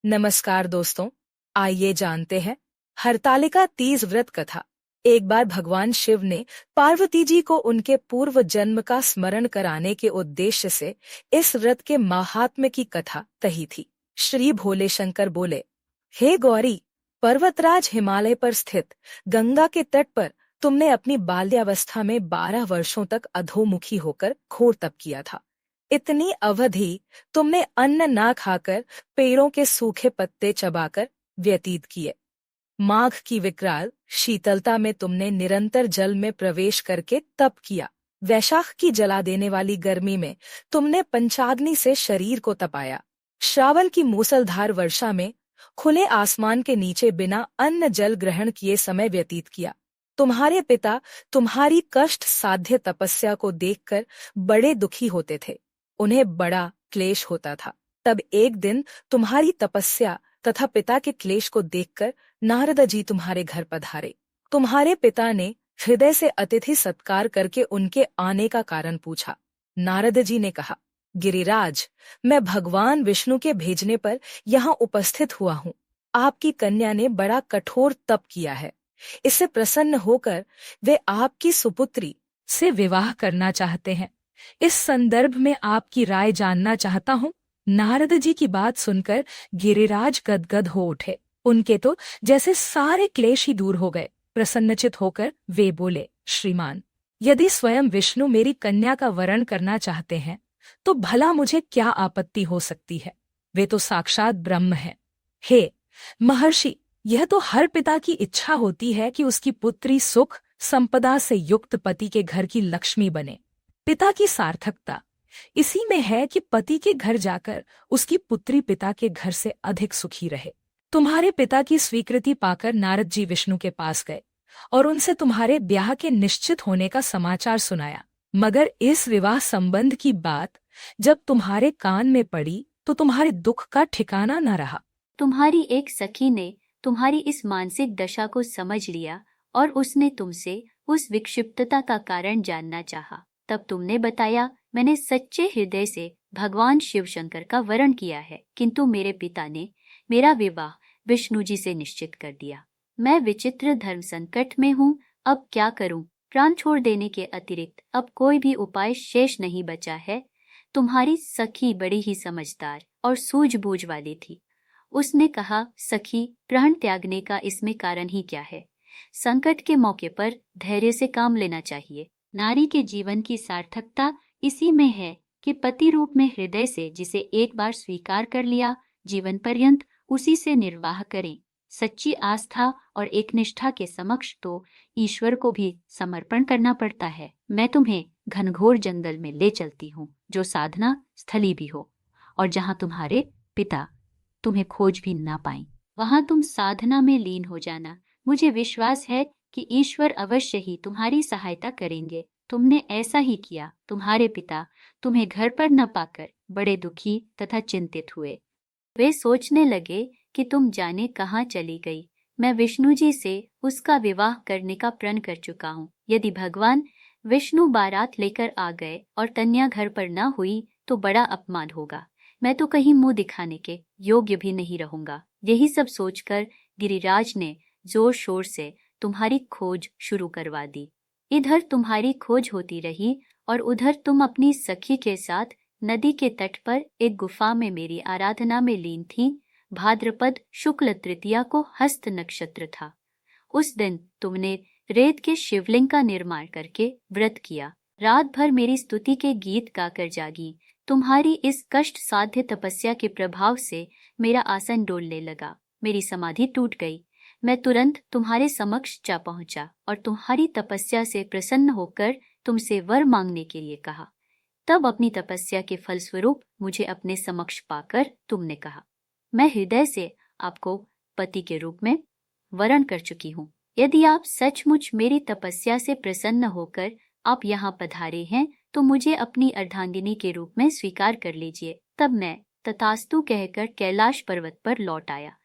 नमस्कार दोस्तों, आइए जानते हैं हरतालिका तीज व्रत कथा। एक बार भगवान शिव ने पार्वती जी को उनके पूर्व जन्म का स्मरण कराने के उद्देश्य से इस व्रत के महात्म्य की कथा कही थी। श्री भोले शंकर बोले, हे गौरी, पर्वतराज हिमालय पर स्थित गंगा के तट पर तुमने अपनी बाल्यावस्था में 12 वर्षों तक अधोमुखी होकर घोर तप किया था। इतनी अवधि तुमने अन्न ना खाकर पेड़ों के सूखे पत्ते चबाकर व्यतीत किए। माघ की विकराल शीतलता में तुमने निरंतर जल में प्रवेश करके तप किया। वैशाख की जला देने वाली गर्मी में तुमने पंचाग्नि से शरीर को तपाया। श्रावण की मूसलधार वर्षा में खुले आसमान के नीचे बिना अन्न जल ग्रहण किए समय व्यतीत किया। तुम्हारे पिता तुम्हारी कष्ट साध्य तपस्या को देखकर बड़े दुखी होते थे। उन्हें बड़ा क्लेश होता था। तब एक दिन तुम्हारी तपस्या तथा पिता के क्लेश को देखकर नारद जी तुम्हारे घर पधारे। तुम्हारे पिता ने हृदय से अतिथि सत्कार करके उनके आने का कारण पूछा। नारद जी ने कहा, गिरिराज, मैं भगवान विष्णु के भेजने पर यहाँ उपस्थित हुआ हूँ। आपकी कन्या ने बड़ा कठोर तप किया है। इससे प्रसन्न होकर वे आपकी सुपुत्री से विवाह करना चाहते हैं। इस संदर्भ में आपकी राय जानना चाहता हूँ। नारद जी की बात सुनकर गिरिराज गदगद हो उठे। उनके तो जैसे सारे क्लेश ही दूर हो गए। प्रसन्नचित होकर वे बोले, श्रीमान, यदि स्वयं विष्णु मेरी कन्या का वरण करना चाहते हैं तो भला मुझे क्या आपत्ति हो सकती है। वे तो साक्षात ब्रह्म हैं। हे महर्षि, यह तो हर पिता की इच्छा होती है कि उसकी पुत्री सुख संपदा से युक्त पति के घर की लक्ष्मी बने। पिता की सार्थकता इसी में है कि पति के घर जाकर उसकी पुत्री पिता के घर से अधिक सुखी रहे। तुम्हारे पिता की स्वीकृति पाकर नारद जी विष्णु के पास गए और उनसे तुम्हारे ब्याह के निश्चित होने का समाचार सुनाया। मगर इस विवाह संबंध की बात जब तुम्हारे कान में पड़ी तो तुम्हारे दुख का ठिकाना न रहा। तुम्हारी एक सखी ने तुम्हारी इस मानसिक दशा को समझ लिया और उसने तुमसे उस विक्षिप्तता का कारण जानना चाहा। तब तुमने बताया, मैंने सच्चे हृदय से भगवान शिव शंकर का वरण किया है, किंतु मेरे पिता ने मेरा विवाह विष्णु जी से निश्चित कर दिया। मैं विचित्र धर्म संकट में हूँ, अब क्या करूँ। प्राण छोड़ देने के अतिरिक्त अब कोई भी उपाय शेष नहीं बचा है। तुम्हारी सखी बड़ी ही समझदार और सूझबूझ वाली थी। उसने कहा, सखी, प्राण त्यागने का इसमें कारण ही क्या है। संकट के मौके पर धैर्य से काम लेना चाहिए। नारी के जीवन की सार्थकता इसी में है कि पति रूप में हृदय से जिसे एक बार स्वीकार कर लिया, जीवन पर्यंत उसी से निर्वाह करें। सच्ची आस्था और एक निष्ठा के समक्ष तो ईश्वर को भी समर्पण करना पड़ता है। मैं तुम्हें घनघोर जंगल में ले चलती हूँ, जो साधना स्थली भी हो, और जहाँ तुम्हारे पिता तुम्हें खोज भी ना पाएं। वहां तुम साधना में लीन हो जाना। मुझे विश्वास है कि ईश्वर अवश्य ही तुम्हारी सहायता करेंगे। तुमने ऐसा ही किया। तुम्हारे पिता तुम्हें घर पर न पाकर बड़े दुखी तथा चिंतित हुए। वे सोचने लगे कि तुम जाने कहाँ चली गई। मैं विष्णु जी से उसका विवाह करने का प्रण कर चुका हूँ। यदि भगवान विष्णु बारात लेकर आ गए और कन्या घर पर न हुई तो बड़ा अपमान होगा। मैं तो कहीं मुंह दिखाने के योग्य भी नहीं रहूंगा। यही सब सोचकर गिरिराज ने जोर शोर से तुम्हारी खोज शुरू करवा दी। इधर तुम्हारी खोज होती रही और उधर तुम अपनी सखी के साथ नदी के तट पर एक गुफा में मेरी आराधना में लीन थी। भाद्रपद शुक्ल तृतीया को हस्त नक्षत्र था। उस दिन तुमने रेत के शिवलिंग का निर्माण करके व्रत किया। रात भर मेरी स्तुति के गीत गाकर जागी। तुम्हारी इस कष्ट साध्य तपस्या के प्रभाव से मेरा आसन डोलने लगा। मेरी समाधि टूट गई। मैं तुरंत तुम्हारे समक्ष जा पहुंचा और तुम्हारी तपस्या से प्रसन्न होकर तुमसे वर मांगने के लिए कहा। तब अपनी तपस्या के फलस्वरूप मुझे अपने समक्ष पाकर तुमने कहा, मैं हृदय से आपको पति के रूप में वरण कर चुकी हूँ। यदि आप सचमुच मेरी तपस्या से प्रसन्न होकर आप यहाँ पधारे हैं तो मुझे अपनी अर्धांगिनी के रूप में स्वीकार कर लीजिए। तब मैं तथास्तु कहकर कैलाश पर्वत पर लौट आया।